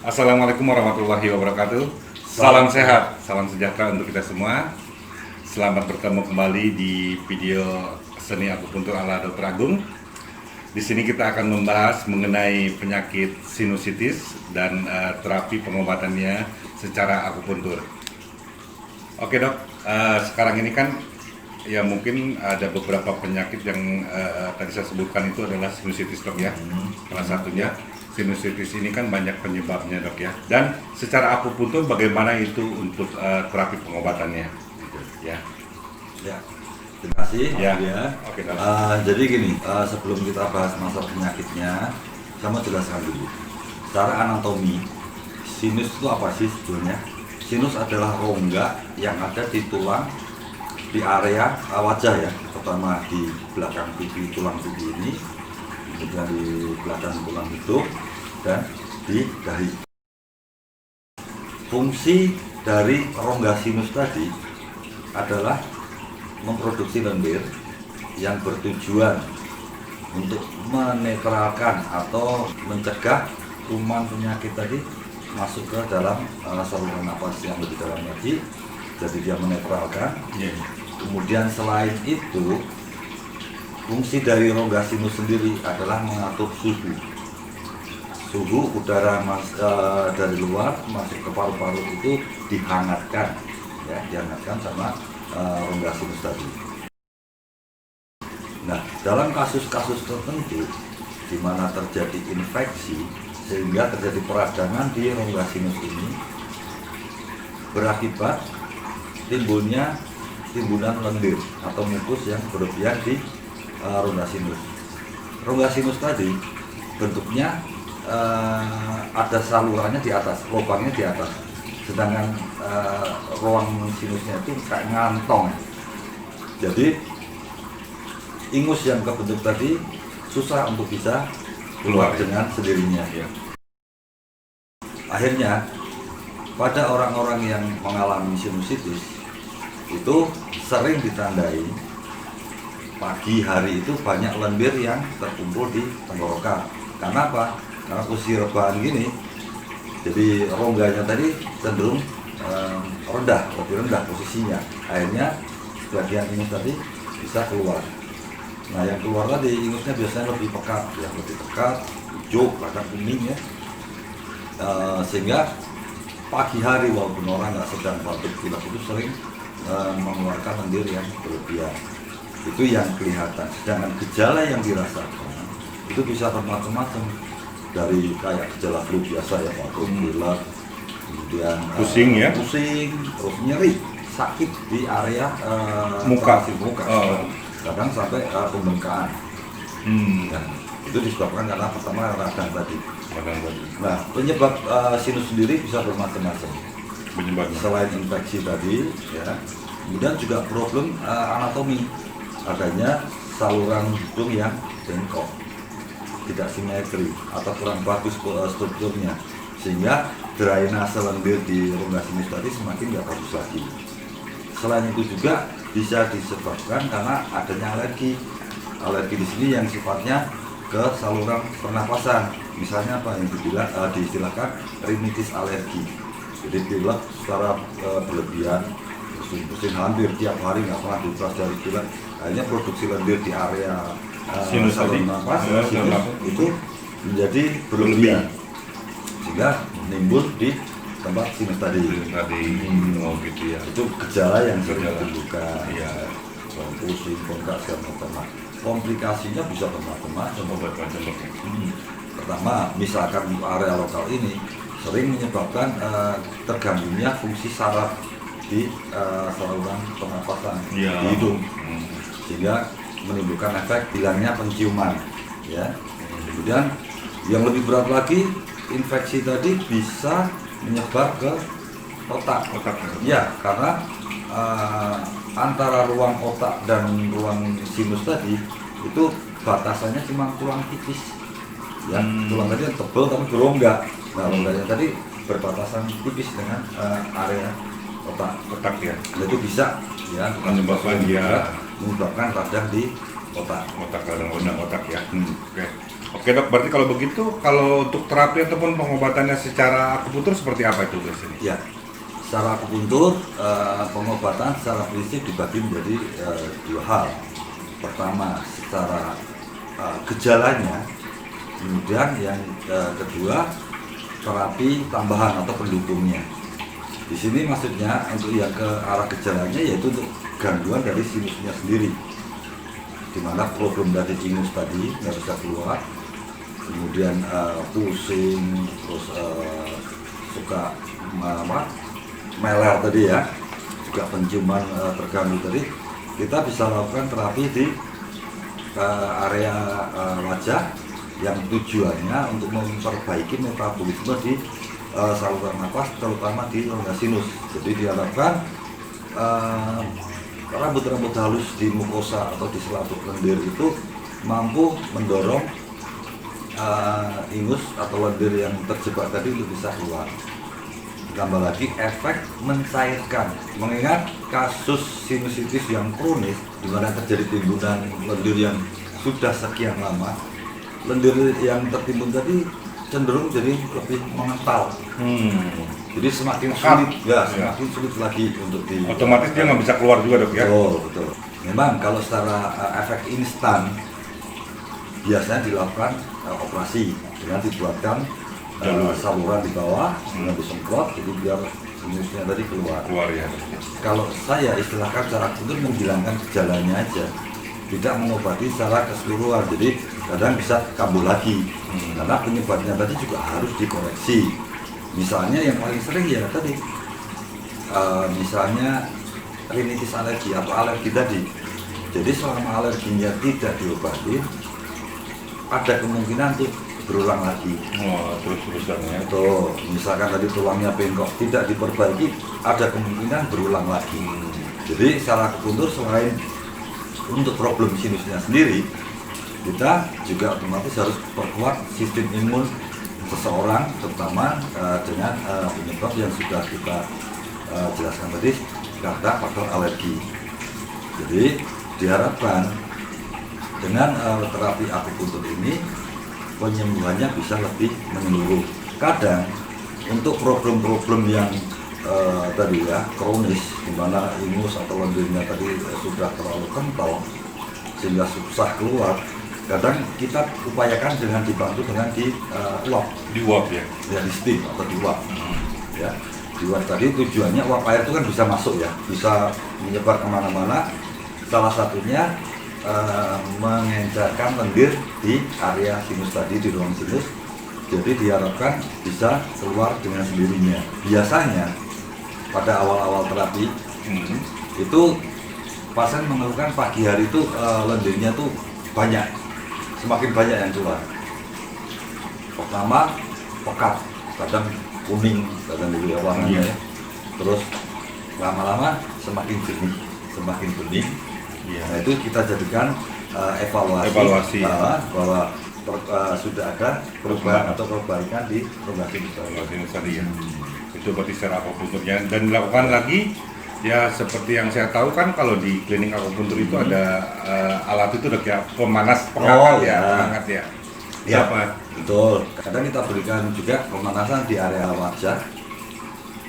Assalamualaikum warahmatullahi wabarakatuh. Salam sehat, salam sejahtera untuk kita semua. Selamat bertemu kembali di video seni akupuntur ala Dr. Agung. Di sini kita akan membahas mengenai penyakit sinusitis dan terapi pengobatannya secara akupuntur. Oke dok, sekarang ini kan ya mungkin ada beberapa penyakit yang tadi saya sebutkan itu adalah sinusitis dok ya. Salah satunya sinusitis ini kan banyak penyebabnya dok ya. Dan secara akupuntur bagaimana itu untuk terapi pengobatannya? Ya. Ya, terima kasih. Ya. Ya. Oke, dok. Jadi gini, sebelum kita bahas masalah penyakitnya, saya mau jelaskan dulu. Secara anatomi, sinus itu apa sih sebetulnya? Sinus adalah rongga yang ada di tulang, di area wajah ya, pertama di belakang pipi, tulang pipi ini, kemudian di belakang tulang hidung, dan di dahi. Fungsi dari rongga sinus tadi adalah memproduksi lendir yang bertujuan untuk menetralkan atau mencegah kuman penyakit tadi masuk ke dalam saluran nafas yang lebih dalam lagi, jadi dia menetralkan. Kemudian selain itu, fungsi dari rongga sinus sendiri adalah mengatur suhu udara dari luar masuk ke paru-paru itu dihangatkan, ya, dihangatkan sama rongga sinus tadi. Nah, dalam kasus-kasus tertentu di mana terjadi infeksi sehingga terjadi peradangan di rongga sinus ini, berakibat timbunan lendir atau mukus yang berlebihan di rongga sinus. Rongga sinus tadi bentuknya ada salurannya di atas, lubangnya di atas, sedangkan ruang sinusnya itu kayak ngantong. Jadi ingus yang kebentuk tadi susah untuk bisa keluar dengan sendirinya. Ya. Akhirnya pada orang-orang yang mengalami sinusitis itu sering ditandai pagi hari itu banyak lendir yang terkumpul di tenggorokan. Karena apa? Karena posisi rebahan gini, jadi rongganya tadi cenderung lebih rendah posisinya. Akhirnya sebagian ingus tadi bisa keluar. Nah, yang keluar tadi ingusnya biasanya lebih pekat, ya, lebih pekat, hijau, bahkan kuning ya. Sehingga pagi hari walaupun orang nggak sedang batuk pilek itu sering mengeluarkan lendir yang berlebihan. Itu yang kelihatan. Sedangkan gejala yang dirasakan itu bisa bermacam-macam, dari kayak gejala flu biasa ya, batuk pilek, kemudian Pusing ya? pusing, terus nyeri, sakit di area Muka. muka, Oh. kadang sampai pembengkakan. Dan itu disebabkan karena pertama radang tadi. Nah, penyebab sinus sendiri bisa bermacam-macam. Penyebabnya. Selain infeksi tadi, ya, kemudian juga problem anatomi, adanya saluran hidung yang bengkok, tidak simetri atau kurang bagus strukturnya, sehingga drainase lendir di rongga sinus tadi semakin tidak bagus lagi. Selain itu juga bisa disebabkan karena adanya alergi. Alergi di sini yang sifatnya ke saluran pernapasan. Misalnya apa yang diistilahkan rinitis alergi. Jadi pilek secara berlebihan, pusing-pusing hampir tiap hari, nggak pernah dilepas dari pilek. Akhirnya produksi lendir di area Sinus saluran tadi. nafas, Sinus. itu menjadi berlebihan, sehingga nimbul di tempat sinus tadi. Oh gitu ya. Itu gejala yang sering Gejala. ditemukan. Iya. Pusing, bengkak, segala macam. Nah, komplikasinya bisa bermacam-macam. Macam-macam dok ya. Pertama, misalkan di area lokal ini sering menyebabkan terganggunya fungsi saraf di saluran pernapasan di Iya. hidung, sehingga menimbulkan efek hilangnya penciuman, ya. Kemudian yang lebih berat lagi, infeksi tadi bisa menyebar ke otak. Otak. Ya, karena antara ruang otak dan ruang sinus tadi itu batasannya cuma tulang tipis, ya. Tulang tadi yang tebal tapi berongga. Nah, rongganya tadi berbatasan tipis dengan area otak. Otak ya. Nah, itu bisa, ya, Menyebabkan dia menyebabkan radang di otak. Otak, radang otak ya. Oke. Oke dok, berarti kalau begitu, kalau untuk terapi ataupun pengobatannya secara akupunktur seperti apa itu guys ini? Ya, secara akupunktur pengobatan secara prinsip dibagi menjadi dua hal. Pertama secara gejalanya, kemudian yang kedua terapi tambahan atau pendukungnya. Di sini maksudnya untuk yang ke arah gejalanya yaitu untuk gangguan dari sinusnya sendiri, di mana problem dari ingus tadi nggak bisa keluar, kemudian pusing, terus suka meler tadi ya, juga penciuman terganggu tadi, kita bisa lakukan terapi di area wajah yang tujuannya untuk memperbaiki metabolisme di saluran nafas, terutama di rongga sinus. Jadi diharapkan rambut-rambut halus di mukosa atau di selaput lendir itu mampu mendorong ingus atau lendir yang terjebak tadi untuk bisa keluar. Ditambah lagi efek mencairkan, mengingat kasus sinusitis yang kronis di mana terjadi timbunan lendir yang sudah sekian lama, lendir yang tertimbun tadi cenderung jadi lebih mengental. Jadi semakin sulit, semakin sulit lagi untuk di. Otomatis dia nggak bisa keluar juga dok ya? Betul. Memang kalau secara efek instan biasanya dilakukan operasi dengan dibuatkan saluran di bawah dengan disemprot, jadi biar sinusnya tadi keluar. Ya. Kalau saya istilahkan cara untuk menghilangkan gejalanya aja, tidak mengobati secara keseluruhan, jadi kadang bisa kambuh lagi karena penyebabnya tadi juga harus dikoreksi. Misalnya yang paling sering ya tadi misalnya rinitis alergi atau alergi tadi. Jadi selama alerginya tidak diobati, ada kemungkinan untuk berulang lagi. Terus-terusan ya. Tuh, misalkan tadi tulangnya bengkok tidak diperbaiki, ada kemungkinan berulang lagi. Jadi secara akupunktur selain untuk problem sinusnya sendiri, kita juga otomatis harus perkuat sistem imun seseorang, terutama dengan penyebab yang sudah kita jelaskan tadi karena faktor alergi. Jadi diharapkan dengan terapi akupunktur ini penyembuhannya bisa lebih menyeluruh. Kadang untuk problem-problem yang tadi ya kronis, di mana ingus atau lendirnya tadi sudah terlalu kental sehingga susah keluar, kadang kita upayakan dengan dibantu dengan diuap ya, di steam atau diuap. Ya, diuap tadi tujuannya uap air itu kan bisa masuk ya, bisa menyebar kemana-mana. Salah satunya mengencarkan lendir di area sinus tadi, di ruang sinus. Jadi diharapkan bisa keluar dengan sendirinya. Biasanya pada awal-awal terapi itu pasien mengeluhkan pagi hari itu lendirnya tuh banyak, semakin banyak yang keluar. Pertama pekat, kadang kuning, kadang gitu ya warnanya ya. Terus lama-lama semakin bening. Nah itu kita jadikan evaluasi. Bahwa sudah ada perubahan atau perbaikan di rongga sinus tadi ya. Itu berarti secara akupunkturnya, dan dilakukan lagi ya seperti yang saya tahu kan kalau di klinik akupunktur itu ada alat itu udah kayak pemanas penghangat hangat ya. Ya, betul. Kadang kita berikan juga pemanasan di area wajah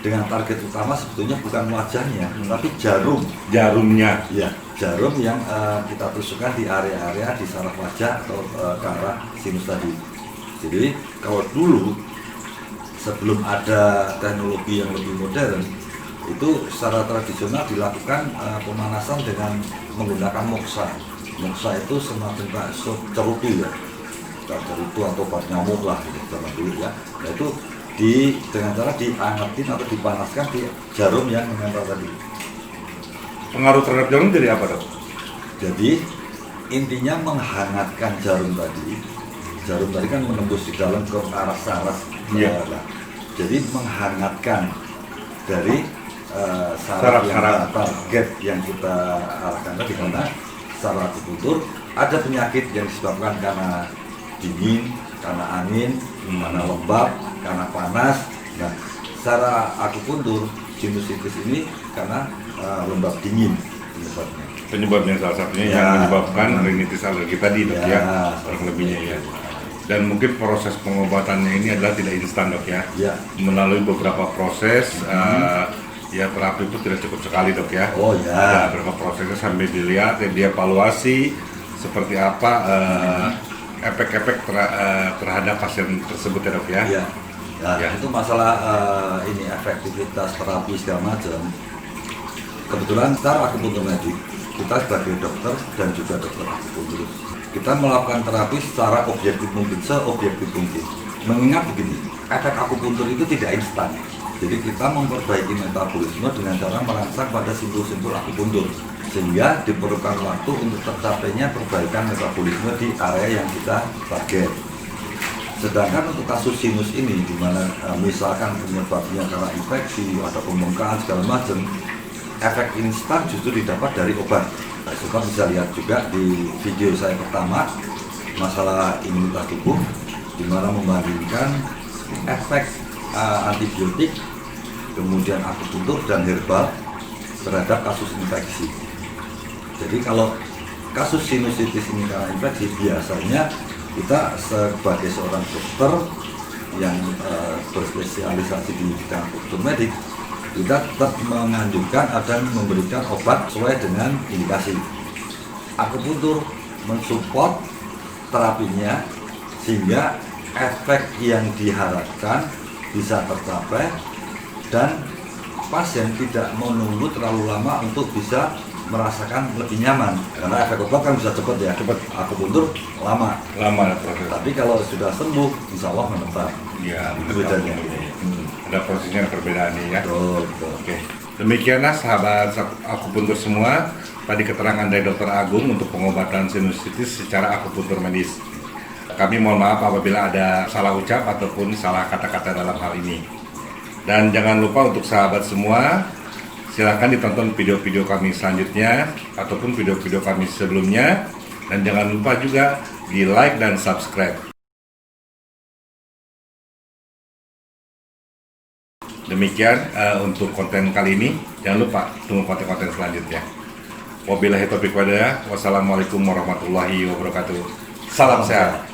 dengan target utama sebetulnya bukan wajahnya, tapi jarumnya. Ya, jarum yang kita tusukkan di area-area di saraf wajah atau ke arah sinus tadi. Jadi kalau dulu sebelum ada teknologi yang lebih modern, itu secara tradisional dilakukan pemanasan dengan menggunakan moksa. Moksa itu semacam cerutu ya, cerutu atau obat nyamuk lah gitu, zaman dulu ya. Nah itu dengan cara diangetin atau dipanaskan di jarum yang menempel tadi. Pengaruh terhadap jarum jadi apa dok? Jadi intinya menghangatkan jarum tadi. Jarum tadi kan menembus di dalam ke arah saraf. Jadi menghangatkan dari saraf yang target yang kita arahkan tadi, karena secara akupunktur ada penyakit yang disebabkan karena dingin, karena angin, karena lembab, karena panas. Nah, secara akupunktur sinusitis ini karena lembab dingin. penyebabnya. Penyebabnya salah satunya Ya. yang menyebabkan rinitis alergi tadi dok ya, salah kurang lebihnya ya. satunya. Dan mungkin proses pengobatannya ini adalah tidak instan dok ya, Ya. melalui beberapa proses. Ya terapi itu tidak cukup sekali dok ya. Oh ya. Ada beberapa prosesnya sambil dilihat, dia evaluasi seperti apa efek-efek terhadap pasien tersebut ya dok ya. Iya. Nah, Ya. itu masalah ini efektivitas terapi segala macam. Kebetulan secara akupuntur medik, kita sebagai dokter dan juga dokter akupuntur, kita melakukan terapi secara objektif mungkin, seobjektif mungkin. Mengingat begini, efek akupuntur itu tidak instan. Jadi kita memperbaiki metabolisme dengan cara merangsang pada simpul-simpul akupuntur, sehingga diperlukan waktu untuk tercapainya perbaikan metabolisme di area yang kita target. Sedangkan untuk kasus sinus ini, di mana misalkan penyebabnya karena infeksi, ada pembengkakan segala macam, efek instan justru didapat dari obat. Nah, Sobat bisa lihat juga di video saya pertama, masalah imunitas tubuh, di mana membandingkan efek antibiotik, kemudian akupuntur dan herbal terhadap kasus infeksi. Jadi kalau kasus sinusitis ini karena infeksi, biasanya kita sebagai seorang dokter yang berspesialisasi di bidang akupuntur medik, kita tetap menganjurkan dan memberikan obat sesuai dengan indikasi. Akupuntur mensupport terapinya sehingga efek yang diharapkan bisa tercapai dan pasien tidak menunggu terlalu lama untuk bisa merasakan lebih nyaman, karena efek obat kan bisa cepat ya, Cepat. akupuntur lama. Proses. Tapi kalau sudah sembuh, insya Allah menetap. Ya, Itu bedanya. Ada prosesnya perbedaan nih ya. Betul, betul. Oke, demikianlah sahabat akupuntur semua. Tadi keterangan dari Dr. Agung untuk pengobatan sinusitis secara akupuntur medis. Kami mohon maaf apabila ada salah ucap ataupun salah kata-kata dalam hal ini. Dan jangan lupa untuk sahabat semua, silakan ditonton video-video kami selanjutnya ataupun video-video kami sebelumnya. Dan jangan lupa juga di like dan subscribe. Demikian untuk konten kali ini. Jangan lupa tunggu konten-konten selanjutnya. Wabillahi taufiq walhidayah. Wassalamualaikum warahmatullahi wabarakatuh. Salam sehat.